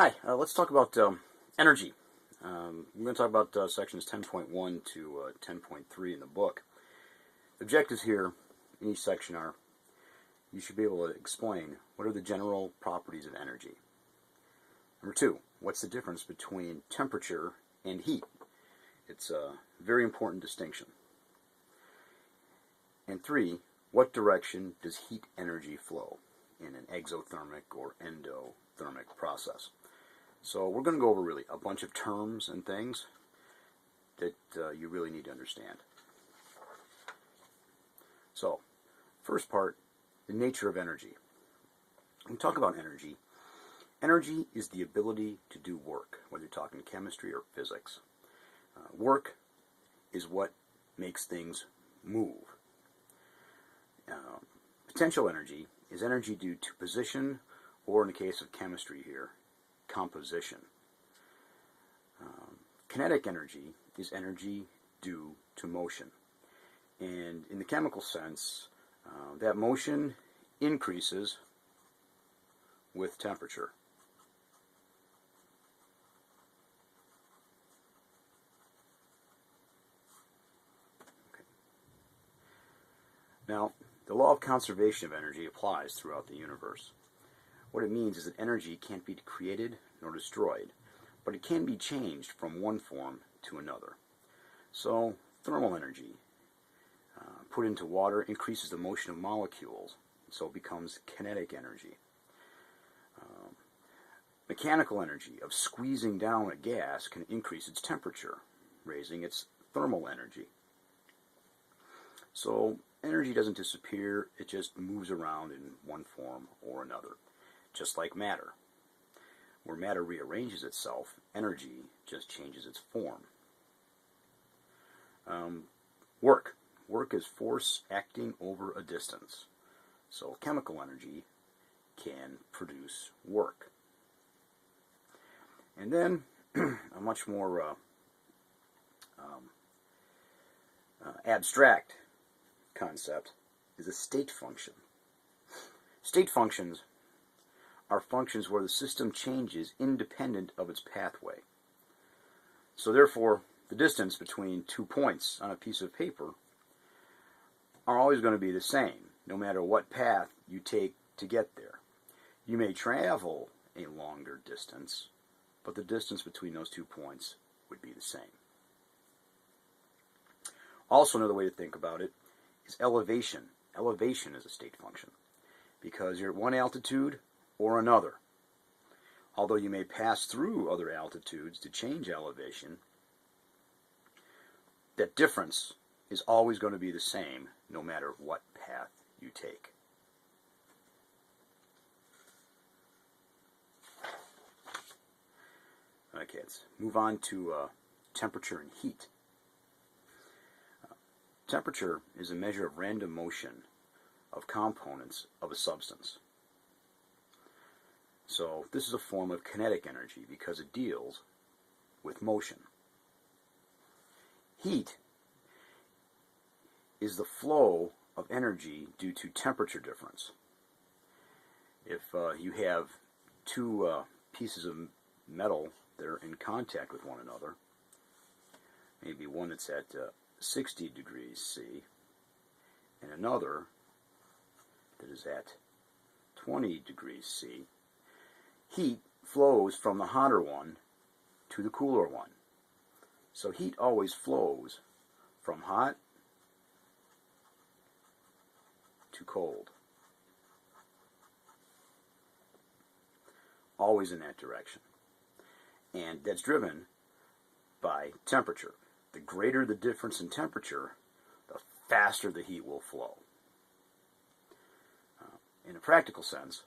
Hi, let's talk about energy. We're going to talk about sections 10.1 to 10.3 in the book. The objectives here in each section are you should be able to explain what are the general properties of energy. Number two, what's the difference between temperature and heat? It's a very important distinction. And three, what direction does heat energy flow in an exothermic or endothermic process? So we're going to go over really a bunch of terms and things that you really need to understand. So, first part, the nature of energy. When we talk about energy, energy is the ability to do work, whether you're talking chemistry or physics. Work is what makes things move. Potential energy is energy due to position, or in the case of chemistry here, composition. Kinetic energy is energy due to motion. And in the chemical sense, that motion increases with temperature. Okay. Now, the law of conservation of energy applies throughout the universe. What it means is that energy can't be created nor destroyed, but it can be changed from one form to another. So, thermal energy put into water increases the motion of molecules, so it becomes kinetic energy. Mechanical energy of squeezing down a gas can increase its temperature, raising its thermal energy. So, energy doesn't disappear, it just moves around in one form or another. Just like matter. Where matter rearranges itself, energy just changes its form. Work. Work is force acting over a distance. So chemical energy can produce work. And then a much more abstract concept is a state function. State functions are functions where the system changes independent of its pathway. So therefore, the distance between 2 points on a piece of paper are always going to be the same, no matter what path you take to get there. You may travel a longer distance, but the distance between those 2 points would be the same. Also, another way to think about it is elevation. Elevation is a state function, because you're at one altitude or another. Although you may pass through other altitudes to change elevation, that difference is always going to be the same no matter what path you take. Okay, let's move on to temperature and heat. Temperature is a measure of random motion of components of a substance. So this is a form of kinetic energy because it deals with motion. Heat is the flow of energy due to temperature difference. If you have two pieces of metal that are in contact with one another, maybe one that's at 60 degrees C and another that is at 20 degrees C, heat flows from the hotter one to the cooler one. So heat always flows from hot to cold. Always in that direction. And that's driven by temperature. The greater the difference in temperature, the faster the heat will flow. In a practical sense,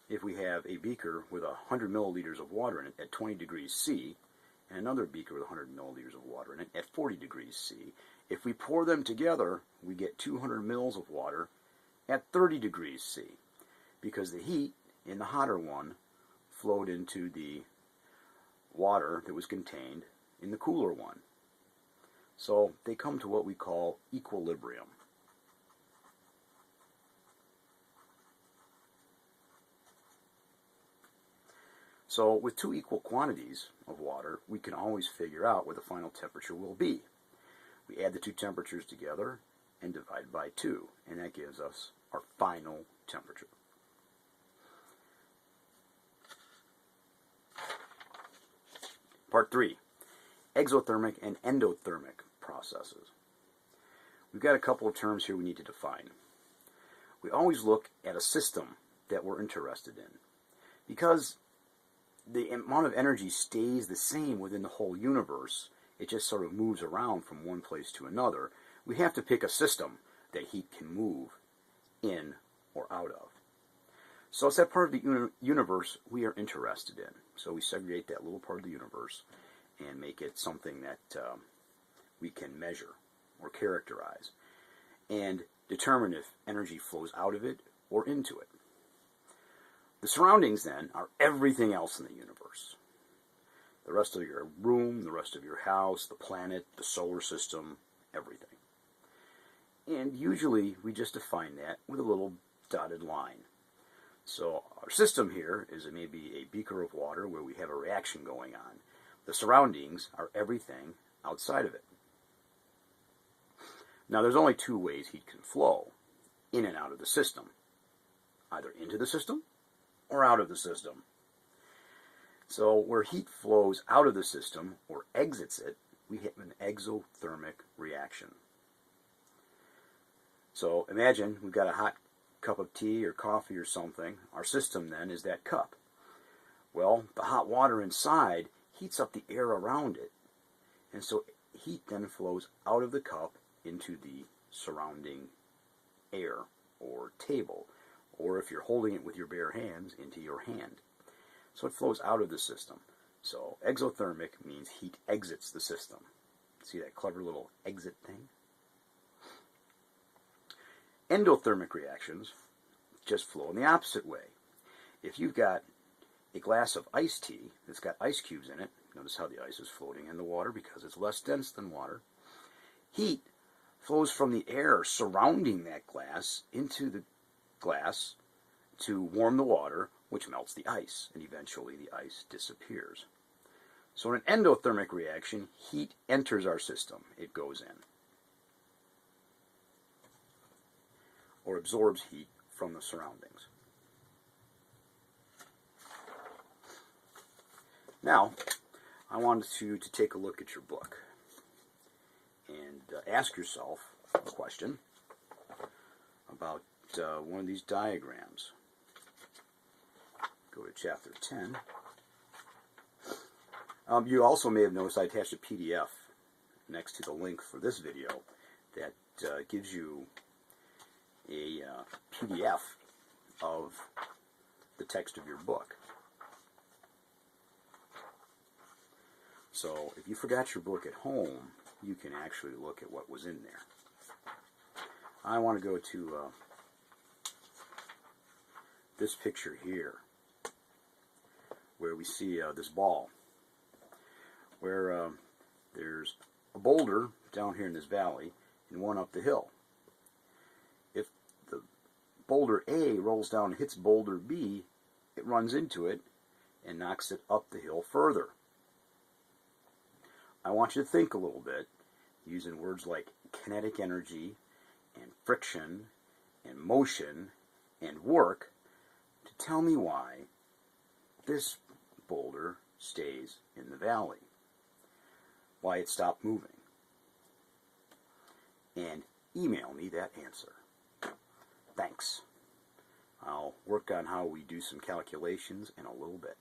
if we have a beaker with 100 milliliters of water in it at 20 degrees C, and another beaker with 100 milliliters of water in it at 40 degrees C, if we pour them together, we get 200 mils of water at 30 degrees C, because the heat in the hotter one flowed into the water that was contained in the cooler one. So they come to what we call equilibrium. So with two equal quantities of water, we can always figure out what the final temperature will be. We add the two temperatures together and divide by 2, and that gives us our final temperature. Part 3, exothermic and endothermic processes. We've got a couple of terms here we need to define. We always look at a system that we're interested in, because the amount of energy stays the same within the whole universe. It just sort of moves around from one place to another. We have to pick a system that heat can move in or out of. So it's that part of the universe we are interested in. So we segregate that little part of the universe and make it something that we can measure or characterize and determine if energy flows out of it or into it. The surroundings then are everything else in the universe. The rest of your room, the rest of your house, the planet, the solar system, everything. And usually we just define that with a little dotted line. So our system here is maybe a beaker of water where we have a reaction going on. The surroundings are everything outside of it. Now there's only two ways heat can flow in and out of the system. Either into the system or out of the system. So where heat flows out of the system or exits it, we have an exothermic reaction. So imagine we've got a hot cup of tea or coffee or something. Our system then is that cup. Well, the hot water inside heats up the air around it. And so heat then flows out of the cup into the surrounding air or table. Or if you're holding it with your bare hands, into your hand. So it flows out of the system. So exothermic means heat exits the system. See that clever little exit thing? Endothermic reactions just flow in the opposite way. If you've got a glass of iced tea that's got ice cubes in it, notice how the ice is floating in the water because it's less dense than water. Heat flows from the air surrounding that glass into the glass to warm the water, which melts the ice, and eventually the ice disappears. So in an endothermic reaction, heat enters our system. It goes in. Or absorbs heat from the surroundings. Now, I wanted you to take a look at your book and ask yourself a question about one of these diagrams. Go to chapter 10. You also may have noticed I attached a PDF next to the link for this video that gives you a PDF of the text of your book. So if you forgot your book at home, you can actually look at what was in there. I want to go to this picture here, where we see this ball, where there's a boulder down here in this valley and one up the hill. If the boulder A rolls down and hits boulder B, it runs into it and knocks it up the hill further. I want you to think a little bit using words like kinetic energy and friction and motion and work to tell me why this boulder stays in the valley, why it stopped moving, and email me that answer. Thanks. I'll work on how we do some calculations in a little bit.